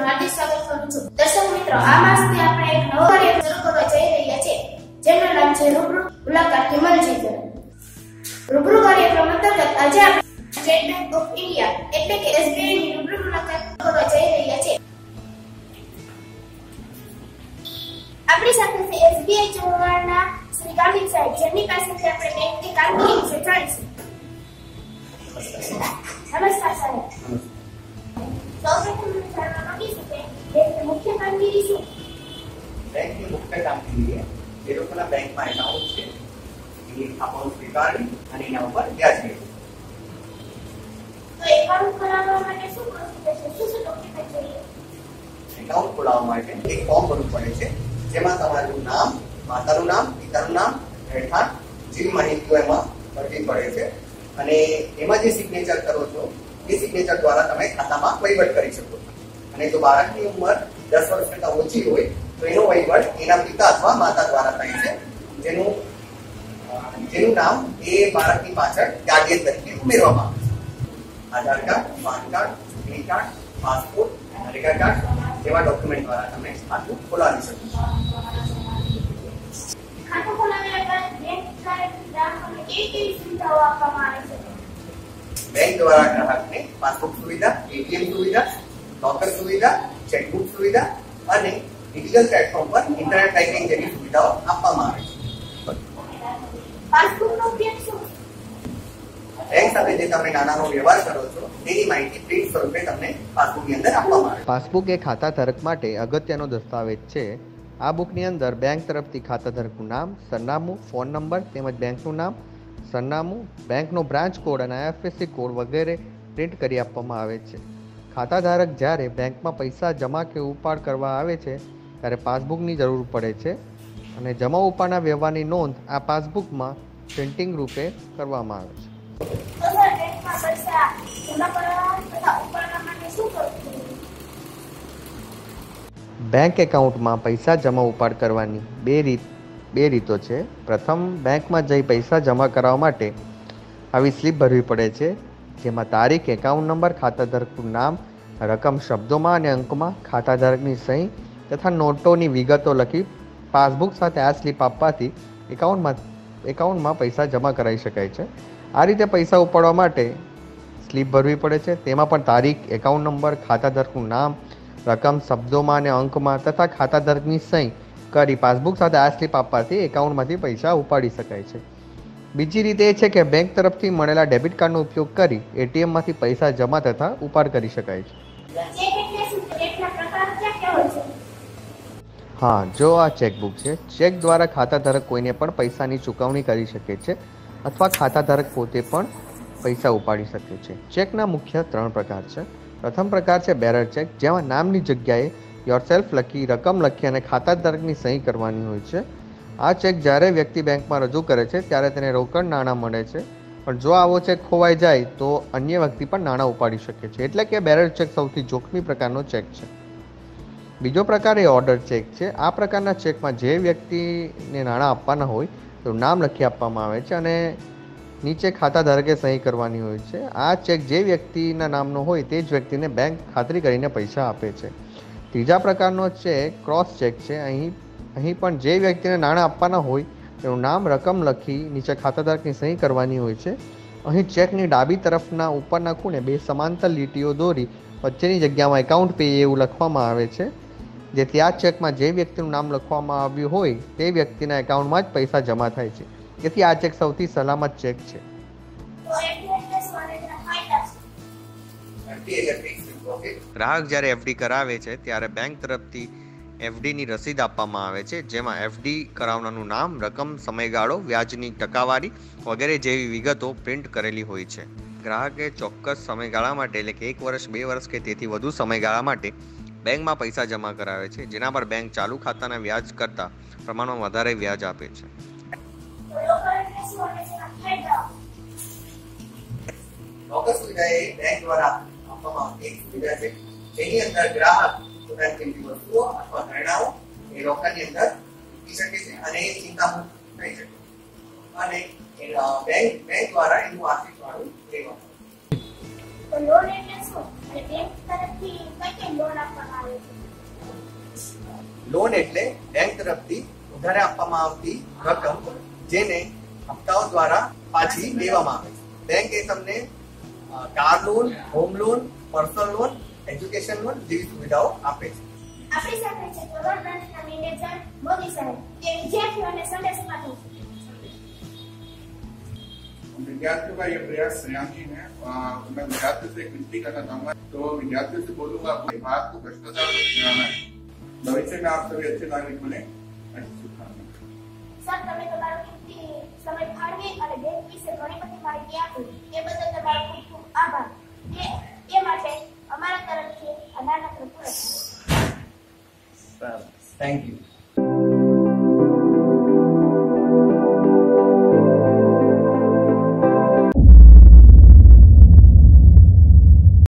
તમારું હાર્દિક સ્વાગત કરું છું। દર્શક મિત્રો, આ માસથી આપણે એક નવો કાર્ય શરૂ કરવા જઈ રહ્યા છીએ, જેનું નામ છે રૂબરૂ મુલાકાતથી મન જીતવું। રૂબરૂ કાર્યક્રમ અંતર્ગત આજે આપણે સ્ટેટ બેંક ઓફ ઇન્ડિયા એટલે કે SBI ની રૂબરૂ મુલાકાત કરવા જઈ રહ્યા છીએ। આપણી સાથે છે SBI ચોરવાડના શ્રી કામિલ સાહેબ, જેમની પાસેથી આપણે બેંકની કામગીરી વિશે જાણીશું। નમસ્કાર સાહેબ। સૌપ્રથમ જાણવા માંગીશું કે બેંકની મુખ્ય કામગીરી શું? બેંકની મુખ્ય કામગીરી એ લોકોના બેંકમાં એકાઉન્ટ છે, એ અકાઉન્ટ સ્વીકારવી અને એના ઉપર વ્યાજ મેળવવું। તો એકાઉન્ટ ખોલાવવા માટે શું પ્રોસીજર છે? શું ડોક્યુમેન્ટ જોઈએ? એકાઉન્ટ ખોલાવવા માટે એક ફોર્મ ભરવું પડે છે, જેમાં તમારું નામ, માતાનું નામ, પિતાનું નામ, રહેઠાણ જેવી માહિતીઓ એમાં ભરવી પડે છે અને એમાં જે સિગ્નેચર કરો છો એ સિગ્નેચર દ્વારા તમે ખાતામાં વહીવટ કરી શકો છો। અને જો બાળકની ઉંમર 10 વર્ષ કરતા ઓછી હોય તો એનો વહીવટ એના પિતા અથવા માતા દ્વારા થાય છે, જેનું નામ એ બાળકની પાછળ ગાર્ડિયન તરીકે ઉમેરવામાં આવે છે। આધાર કાર્ડ, પાન કાર્ડ, ચૂંટણી કાર્ડ, પાસપોર્ટ, રેશન કાર્ડ જેવા ડોક્યુમેન્ટ દ્વારા તમે ખાતું ખોલાવી શકો છો। ખાતું ખોલાવ્યા બાદ બેંક દ્વારા ગ્રાહકોને કેવી સુવિધાઓ આપવામાં આવે છે? બેંક દ્વારા ગ્રાહકને પાસબુક સુવિધા, ATM સુવિધા, લોકર સુવિધા, ચેકબુક સુવિધા અને ડિજિટલ પ્લેટફોર્મ પર ઇન્ટરનેટ બેન્કિંગ જેવી સુવિધાઓ આપવામાં આવે છે। પાસબુકનો ઉપયોગ શું? બેંક સાથે જે તમે નાનાનો વ્યવહાર કરો છો તેની માહિતી પ્રિન્ટ સ્વરૂપે તમને પાસબુકની અંદર આપવામાં આવે છે। પાસબુક એ ખાતાધારક માટે અગત્યનો દસ્તાવેજ છે। આ બુકની અંદર બેંક તરફથી ખાતાધારકનું નામ, સરનામું, ફોન નંબર તેમજ બેંકનું નામ, સરનામું, બેંકનો બ્રાન્ચ કોડ અને IFSC કોડ વગેરે પ્રિન્ટ કરી આપવામાં આવે છે। ખાતાધારક જ્યારે બેંકમાં પૈસા જમા કે ઉપાડ કરવા આવે છે ત્યારે પાસબુકની જરૂર પડે છે અને જમા ઉપાડના વ્યવહારની નોંધ આ પાસબુકમાં પ્રિન્ટિંગ રૂપે કરવામાં આવે છે। તો સર, બેંકમાં પૈસા જમા કરવા તથા ઉપાડવા માટે શું કરવું જોઈએ? બેંક એકાઉન્ટમાં પૈસા જમા ઉપાડ કરવાની બે રીતો છે। પ્રથમ, બેંકમાં જઈ પૈસા જમા કરાવવા માટે આવી સ્લીપ ભરવી પડે છે, જેમાં તારીખ, એકાઉન્ટ નંબર, ખાતાધારકનું નામ, રકમ શબ્દોમાં અને અંકમાં, ખાતાધારકની સહી તથા નોટોની વિગતો લખી પાસબુક સાથે આ સ્લીપ આપવાથી એકાઉન્ટમાં પૈસા જમા કરાવી શકાય છે। આ રીતે પૈસા ઉપાડવા માટે સ્લીપ ભરવી પડે છે, તેમાં પણ તારીખ, એકાઉન્ટ નંબર, ખાતાધારકનું નામ, રકમ શબ્દોમાં અને અંકમાં તથા ખાતાધારકની સહી કરી પાસબુક સાથે આ સ્લીપ આપવાથી એકાઉન્ટમાંથી પૈસા ઉપાડી શકાય છે। બીજી રીત એ છે કે બેંક તરફથી મળેલા ડેબિટ કાર્ડનો ઉપયોગ કરી ATMમાંથી પૈસા જમા તથા ઉપાડ કરી શકાય છે। ચેક એટલે શું? ચેકના પ્રકાર ક્યાં હોય છે? હા, જો આ ચેકબુક છે, ચેક દ્વારા ખાતાધારક કોઈને પણ પૈસાની ચૂકવણી કરી શકે છે અથવા ખાતાધારક પોતે પણ પૈસા ઉપાડી શકે છે। ચેકના મુખ્ય 3 પ્રકાર છે। પ્રથમ પ્રકાર છે બેરર ચેક, જેમાં નામની જગ્યાએ યોરસેલ્ફ લખી, રકમ લખી અને ખાતાધારકની સહી કરવાની હોય છે। આ ચેક જ્યારે વ્યક્તિ બેંકમાં રજૂ કરે છે ત્યારે તેને રોકડ નાણાં મળે છે, પણ જો આવો ચેક ખોવાઈ જાય તો અન્ય વ્યક્તિ પણ નાણાં ઉપાડી શકે છે, એટલે કે બેરર ચેક સૌથી જોખમી પ્રકારનો ચેક છે। બીજો પ્રકાર એ ઓર્ડર ચેક છે। આ પ્રકારના ચેકમાં જે વ્યક્તિને નાણાં આપવાના હોય તેનું નામ લખી આપવામાં આવે છે અને નીચે ખાતાધારકે સહી કરવાની હોય છે। આ ચેક જે વ્યક્તિના નામનો હોય તે જ વ્યક્તિને બેંક ખાતરી કરીને પૈસા આપે છે। ત્રીજા પ્રકારનો ચેક ક્રોસ ચેક છે। અહીં પણ જે વ્યક્તિને નાણાં આપવાના હોય તેનું નામ, રકમ લખી નીચે ખાતાધારકની સહી કરવાની હોય છે। અહીં ચેકની ડાબી તરફના ઉપરના ખૂણે 2 સમાંતર લીટીઓ દોરી વચ્ચેની જગ્યામાં એકાઉન્ટ પે એવું લખવામાં આવે છે, જેથી આ ચેકમાં જે વ્યક્તિનું નામ લખવામાં આવ્યું હોય તે વ્યક્તિના એકાઉન્ટમાં જ પૈસા જમા થાય છે, તેથી આ ચેક સૌથી સલામત ચેક છે। ગ્રાહક જ્યારે FD કરાવે છે ત્યારે બેંક તરફથી FDની રસીદ આપવામાં આવે છે, જેમાં FD કરાવનારનું નામ, રકમ, સમયગાળો, વ્યાજની ટકાવારી વગેરે જેવી વિગતો પ્રિન્ટ કરેલી હોય છે। ગ્રાહકે ચોક્કસ સમયગાળા માટે એટલે કે 1 વર્ષ, 2 વર્ષ કે તેથી વધુ સમયગાળા માટે બેંકમાં પૈસા જમા કરાવે છે, જેના પર બેંક ચાલુ ખાતાના વ્યાજ કરતાં પ્રમાણમાં વધારે વ્યાજ આપે છે। લોકર સુવિધા એ બેંક દ્વારા આપવામાં આવતી એક સુવિધા છે, જેની અંદર ગ્રાહક પોતાની કિંમતી વસ્તુઓ અથવા નાણાંઓ એ લોકરની અંદર મૂકી શકે છે અને એ ચિંતામુક્ત થઈ શકે અને બેંક દ્વારા એનું આર્થિક ભાડું લેવામાં આવે છે। લોન એટલે શું? અને બેંક તરફથી કઈ લોન આપવામાં આવે છે? લોન એટલે બેંક તરફથી ઉધારે આપવામાં આવતી રકમ જેને હપ્તાઓ દ્વારા પાછી લેવામાં આવે છે. બેંક એ તમને car loan, home loan, personal loan, education loan જેવી સુવિધાઓ આપે છે. આપણી સાથે છે ધોરણ 5 ના મેનેજર મોદી સાહેબ, તે વિદ્યાર્થીઓને સંદેશ પાઠવે છે. विद्यार्थियों का ये प्रयास श्रेयांगी है। मैं विद्यार्थियों से एक विनती करना चाहूंगा, तो विद्यार्थियों से बोलूंगा अपने भारत को भ्रष्टाचार से छुड़ाना है। भविष्य में आप सभी अच्छे नागरिक बने। સર, તમે તમારો કિંમતી સમય ફાળવી અને બેંક વિશે ઘણી બધી માહિતી આપી એ બદલ તમારો ખૂબ ખૂબ આભાર. એ માટે અમારા તરફથી આ નાનકડો પુરસ્કાર. Thank you.